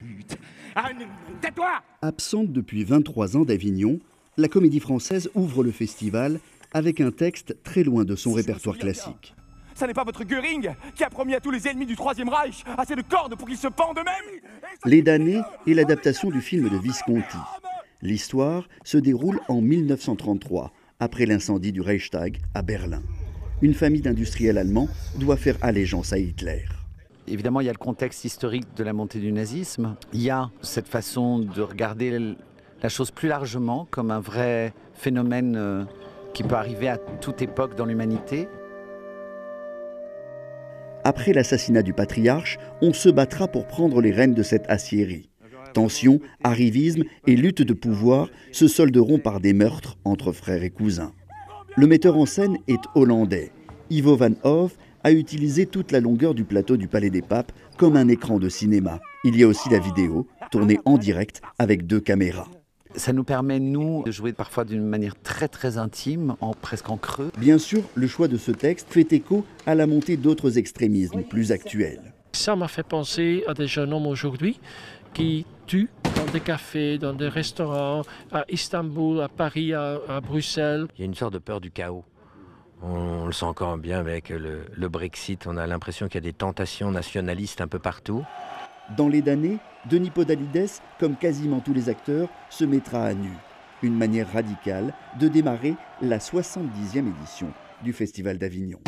pute. Ah, tais-toi! Absente depuis 23 ans d'Avignon, la Comédie Française ouvre le festival avec un texte très loin de son répertoire classique. Ça n'est pas votre Göring qui a promis à tous les ennemis du Troisième Reich assez de cordes pour qu'ils se pendent eux-mêmes? Les damnés est l'adaptation du film de Visconti. L'histoire se déroule en 1933, après l'incendie du Reichstag à Berlin. Une famille d'industriels allemands doit faire allégeance à Hitler. Évidemment, il y a le contexte historique de la montée du nazisme. Il y a cette façon de regarder la chose plus largement comme un vrai phénomène qui peut arriver à toute époque dans l'humanité. Après l'assassinat du patriarche, on se battra pour prendre les rênes de cette aciérie. Tensions, arrivisme et lutte de pouvoir se solderont par des meurtres entre frères et cousins. Le metteur en scène est hollandais. Ivo van Hove a utilisé toute la longueur du plateau du Palais des Papes comme un écran de cinéma. Il y a aussi la vidéo, tournée en direct avec 2 caméras. Ça nous permet, nous, de jouer parfois d'une manière très intime, presque en creux. Bien sûr, le choix de ce texte fait écho à la montée d'autres extrémismes plus actuels. Ça m'a fait penser à des jeunes hommes aujourd'hui qui tuent dans des cafés, dans des restaurants, à Istanbul, à Paris, à Bruxelles. Il y a une sorte de peur du chaos. On le sent encore bien avec le Brexit. On a l'impression qu'il y a des tentations nationalistes un peu partout. Dans les damnés, Denis Podalides, comme quasiment tous les acteurs, se mettra à nu. Une manière radicale de démarrer la 70e édition du Festival d'Avignon.